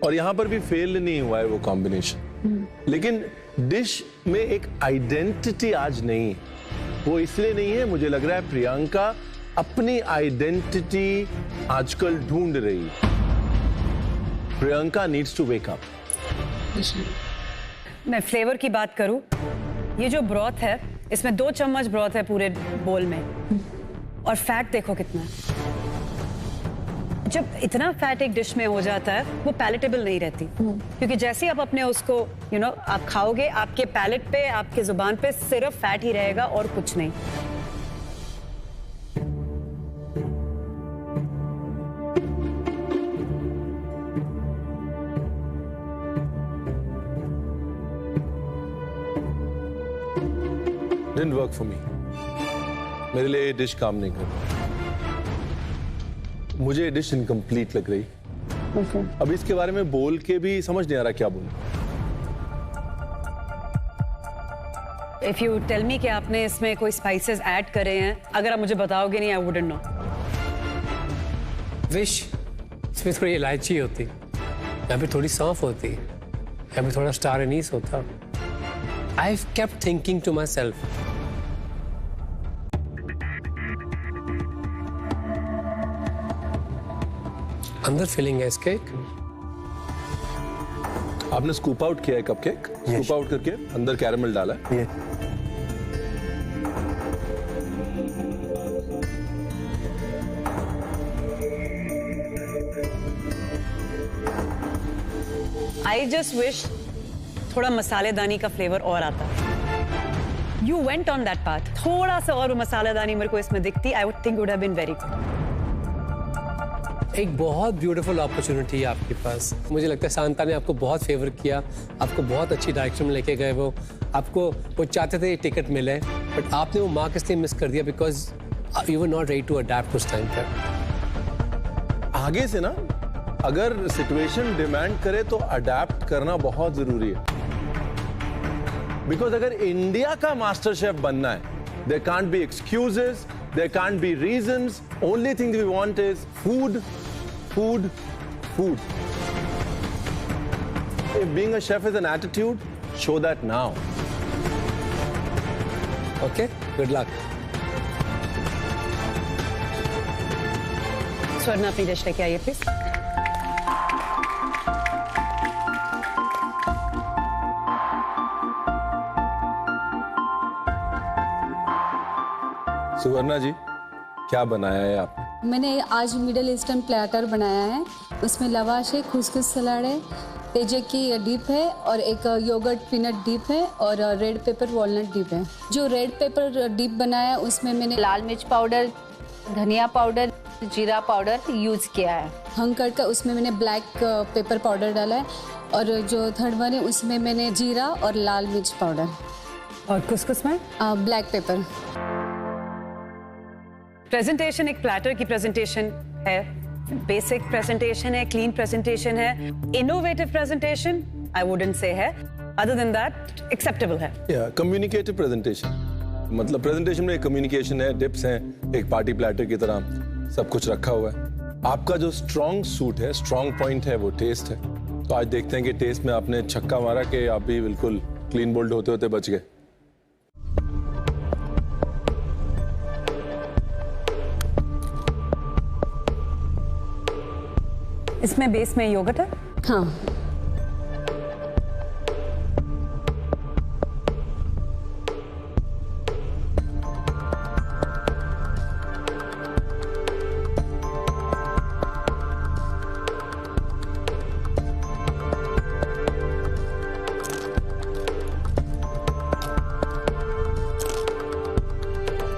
और यहां पर भी फेल नहीं हुआ है वो कॉम्बिनेशन। लेकिन डिश में एक आइडेंटिटी आज नहीं है। वो इसलिए नहीं है, मुझे लग रहा है प्रियंका अपनी आइडेंटिटी आजकल ढूंढ रही है। Priyanka needs to wake up. मैं फ्लेवर की बात करूं, ये जो ब्रॉथ है इसमें 2 चम्मच ब्रॉथ है पूरे बोल में, और फैट देखो कितना है। जब इतना फैट एक डिश में हो जाता है वो पैलेटेबल नहीं रहती, क्योंकि जैसे ही आप अपने उसको आप खाओगे, आपके पैलेट पे, आपके जुबान पे सिर्फ फैट ही रहेगा और कुछ नहीं। Didn't work for me. मेरे लिए ये डिश काम नहीं कर रही, मुझे ये डिश इनकम्प्लीट लग रही। अब इसके बारे में बोल के भी समझ नहीं आ रहा क्या बोलूं। If you tell me कि आपने इसमें कोई स्पाइसेस ऐड करे हैं, अगर आप मुझे बताओगे नहीं, I wouldn't know. विश इसमें थोड़ी इलायची होती, यहाँ पे थोड़ी सौंफ होती, यहाँ पे थोड़ा स्टार एनीस होता। I've kept thinking to myself, अंदर फिलिंग है इस केक। आपने स्कूप आउट किया है कपकेक, स्कूप आउट करके अंदर कैरेमल डाला है। I just wish थोड़ा मसालेदानी का फ्लेवर और आता। You went on that path. थोड़ा सा और मसालेदानी मेरे को इसमें दिखती, I would think would have been very good. एक बहुत ब्यूटीफुल अपॉर्चुनिटी है आपके पास। मुझे लगता है शांता ने आपको बहुत फेवर किया, आपको बहुत अच्छी डायरेक्शन में लेके गए। वो चाहते थे ये टिकट मिले, बट आपने वो मार्क इसलिए मिस कर दिया because you were not ready to adapt उस टाइम पर। आगे से ना अगर सिचुएशन डिमांड करे तो अडैप्ट करना बहुत जरूरी है, बिकॉज अगर इंडिया का मास्टर शेफ बनना है, there can't be excuses, there can't be reasons, only thing we want is food, food, food. If being a chef is an attitude, show that now. Okay, good luck. Swarna अपनी dish लेके आइए please. सुवर्णा जी, क्या बनाया है आपने? मैंने आज middle eastern platter बनाया है। उसमें लवाश है, खुसखुस सलाद है, तेजे की डिप है और एक योगर्ट पीनट डिप है और रेड पेपर वॉलनट डिप है। जो रेड पेपर डिप बनाया है उसमें मैंने लाल मिर्च पाउडर, धनिया पाउडर, जीरा पाउडर यूज किया है। हंकड़ का उसमें मैंने ब्लैक पेपर पाउडर डाला है और जो थर्ड वन है उसमें मैंने जीरा और लाल मिर्च पाउडर। और खुसखुस में ब्लैक पेपर। प्रेजेंटेशन एक प्लेटर की प्रेजेंटेशन है, बेसिक प्रेजेंटेशन है, क्लीन प्रेजेंटेशन है, innovative presentation I wouldn't say है, अदर देन दैट एक्सेप्टेबल है। कम्युनिकेटिव प्रेजेंटेशन, मतलब प्रेजेंटेशन में एक कम्युनिकेशन है, डिप्स हैं, एक पार्टी प्लेटर की तरह सब कुछ रखा हुआ है। आपका जो स्ट्रॉन्ग सूट है, स्ट्रॉन्ग पॉइंट है, वो टेस्ट है। तो आज देखते हैं कि टेस्ट में आपने छक्का मारा कि आप भी बिल्कुल क्लीन बोल्ड होते होते बच गए। इसमें बेस में योगर्ट है? हाँ।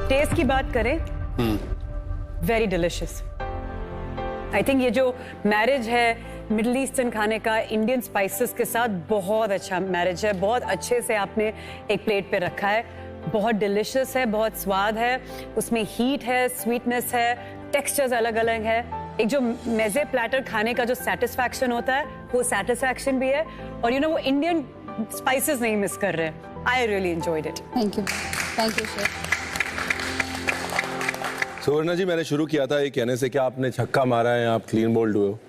टेस्ट की बात करें, वेरी डिलिशियस। आई थिंक ये जो मैरिज है मिडिल ईस्टर्न खाने का इंडियन स्पाइसेस के साथ, बहुत अच्छा मैरिज है। बहुत अच्छे से आपने एक प्लेट पे रखा है, बहुत डिलिशियस है, बहुत स्वाद है, उसमें हीट है, स्वीटनेस है, टेक्सचर्स अलग अलग है। एक जो मेजे प्लेटर खाने का जो सेटिस्फैक्शन होता है, वो सेटिस्फैक्शन भी है। और वो इंडियन स्पाइसेस नहीं मिस कर रहे। I really enjoyed it. Thank you chef. Suvarna ji, मैंने शुरू किया था ये कहने से कि आपने छक्का मारा है, आप क्लीन बोल्ड हुए हो।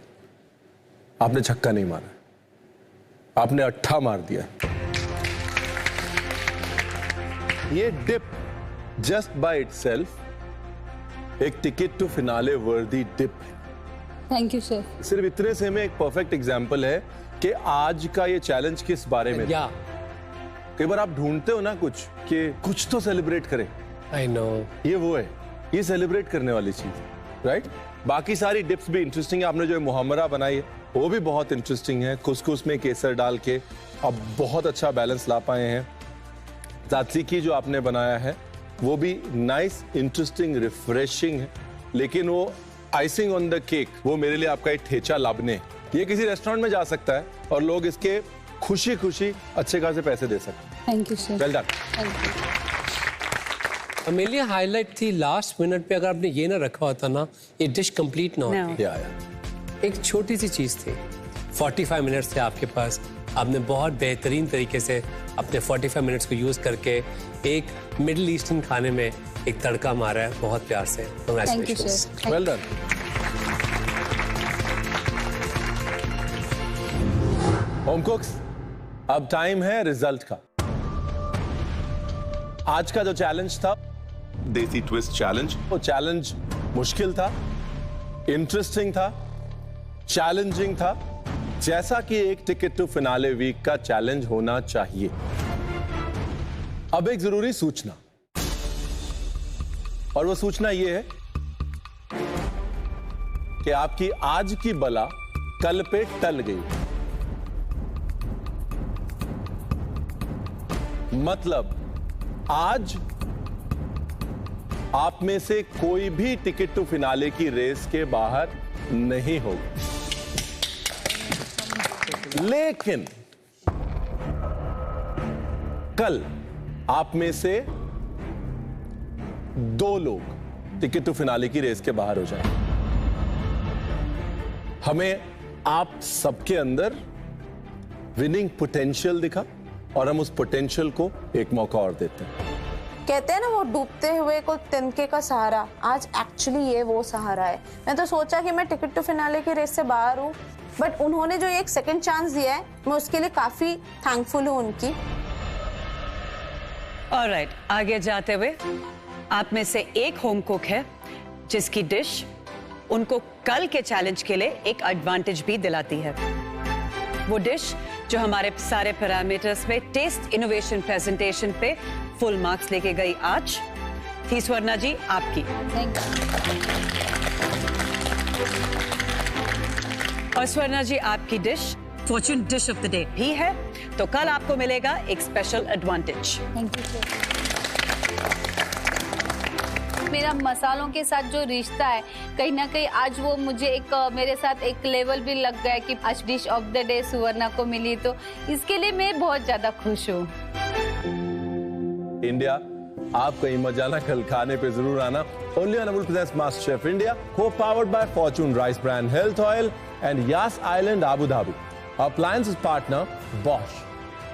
आपने छक्का नहीं मारा, आपने अट्ठा मार दिया। ये डिप जस्ट बाय इटसेल्फ एक टिकट टू फिनाले वर्दी डिप है। Thank you chef. सिर्फ इतने से में एक परफेक्ट एग्जांपल है कि आज का ये चैलेंज किस बारे में। कई बार आप ढूंढते हो ना कुछ तो सेलिब्रेट करें। आई नो, ये वो है, ये सेलिब्रेट करने वाली चीज। राइट? बाकी सारी डिप्स भी इंटरेस्टिंग है। आपने जो मुहम्मरा बनाई है वो भी बहुत इंटरेस्टिंग है, कुसकुस में केसर डाल के आप बहुत अच्छा बैलेंस ला पाए हैं। ज़ात्ज़ीकी जो आपने बनाया है वो भी नाइस, इंटरेस्टिंग, रिफ्रेशिंग है, लेकिन वो आइसिंग ऑन द केक वो मेरे लिए आपका एक ठेचा लाबने। ये किसी रेस्टोरेंट में जा सकता है और लोग इसके खुशी खुशी अच्छे खासे पैसे दे सकते हैं। Thank you sir. Well done. Amelia, highlight थी लास्ट मिनट पे, अगर आपने ये ना रखा होता ना ये डिश कंप्लीट ना होती। एक छोटी सी चीज थी, 45 मिनट्स थे आपके पास, आपने बहुत बेहतरीन तरीके से अपने 45 मिनट्स को यूज करके एक मिडिल ईस्टर्न खाने में एक तड़का मारा है बहुत प्यार से। Congratulations, well done. होम कुक्स, अब टाइम है रिजल्ट का। आज का जो चैलेंज था देसी ट्विस्ट चैलेंज, वो चैलेंज मुश्किल था, इंटरेस्टिंग था, चैलेंजिंग था, जैसा कि एक टिकट टू फिनाले वीक का चैलेंज होना चाहिए। अब एक जरूरी सूचना, और वो सूचना ये है कि आपकी आज की बला कल पे टल गई। मतलब आज आप में से कोई भी टिकट टू फिनाले की रेस के बाहर नहीं होगा, लेकिन कल आप में से 2 लोग टिकट टू फिनाले की रेस के बाहर हो जाएंगे। हमें आप सबके अंदर विनिंग पोटेंशियल दिखा और हम उस पोटेंशियल को एक मौका और देते हैं। कहते हैं ना वो डूबते हुए को तिनके का सहारा, आज एक्चुअली ये वो सहारा है। मैं तो सोचा कि मैं टिकट टू फिनाले की रेस से बाहर हूँ, बट उन्होंने जो एक सेकंड चांस दिया है मैं उसके लिए काफी थैंकफुल हूँ उनकी। ऑलराइट, आगे जाते हुए आप में से एक होम कुक है जिसकी डिश उनको कल के चैलेंज के लिए एक एडवांटेज भी दिलाती है। वो डिश जो हमारे सारे पैरामीटर्स में टेस्ट इनोवेशन प्रेजेंटेशन पे फुल मार्क्स लेके गई आज थी स्वर्णा जी आपकी। और स्वर्णा जी आपकी dish Fortune dish of the day भी है, तो कल आपको मिलेगा एक special advantage. Thank you sir. मेरा मसालों के साथ जो रिश्ता है कहीं ना कहीं आज वो मुझे एक मेरे साथ एक लेवल भी लग गया कि आज डिश ऑफ द डे सुवर्णा को मिली, तो इसके लिए मैं बहुत ज्यादा खुश हूँ। इंडिया, आप कहीं मत जाना, कल खाने पे जरूर आना। Only on Amul presents master chef India, co-powered by Fortune rice brand health oil and Yas Island Abu Dhabi. Appliances partner Bosch.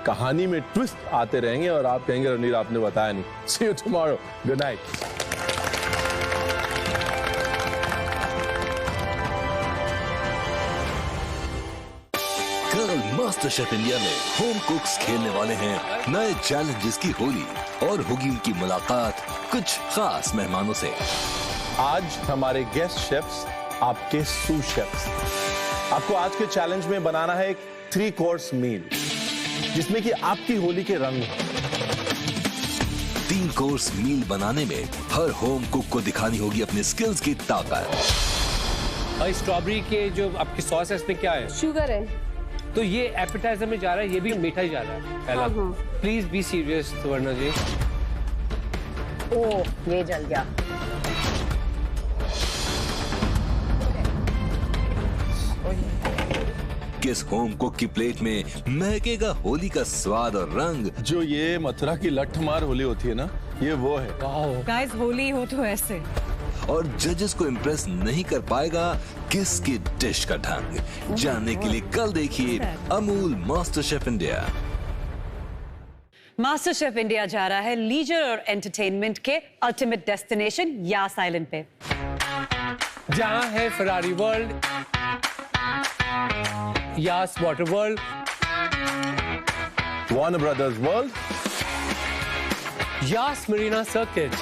कहानी में ट्विस्ट आते रहेंगे और आप कहेंगे रणवीर आपने बताया नहीं। सी यू टुमारो, गुड नाइट। कल मास्टर शेफ इंडिया में होम कुक्स खेलने वाले हैं नए चैलेंजेस की होली और होगी उनकी मुलाकात कुछ खास मेहमानों से। आज हमारे गेस्ट शेफ्स आपके सू शेफ्स। आपको आज के चैलेंज में बनाना है एक 3 कोर्स मील जिसमें कि आपकी होली के रंग। 3 कोर्स मील बनाने में हर होम कुक को दिखानी होगी अपने स्किल्स की ताकत। और स्ट्रॉबेरी के जो आपकी सॉस है इसमें क्या है? शुगर है। तो ये एपेटाइजर में जा रहा है, ये भी मीठा ही जा रहा है पहला। प्लीज बी सीरियस सुवर्णा जी। ओह, ये जल गया। किस होम कुक की प्लेट में महकेगा होली का स्वाद और रंग? जो ये मथुरा की लठमार होली होती है ना, ये वो है। गाइस, होली हो तो ऐसे। और जजेस को इम्प्रेस नहीं कर पाएगा किसकी डिश का ढंग। जानने के लिए कल देखिए Amul master chef India. Master chef India जा रहा है लीजर और एंटरटेनमेंट के अल्टीमेट डेस्टिनेशन यास आइलैंड पे, जहां है Ferrari World, Yas Water World, Warner Brothers World, Yas Marina Circuit,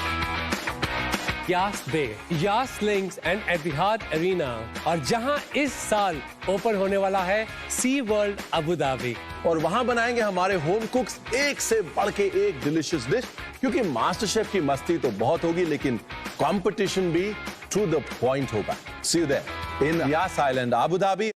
Yas Bay, Yas Links and Etihad Arena, और जहां इस साल ओपन होने वाला है सी वर्ल्ड अबू धाबी। और वहां बनाएंगे हमारे होम कुक्स एक से बढ़ के एक डिलीशियस डिश, क्योंकि मास्टर शेफ की मस्ती तो बहुत होगी लेकिन कंपटीशन भी टू द पॉइंट होगा। See you there in Yas Island, Abu Dhabi.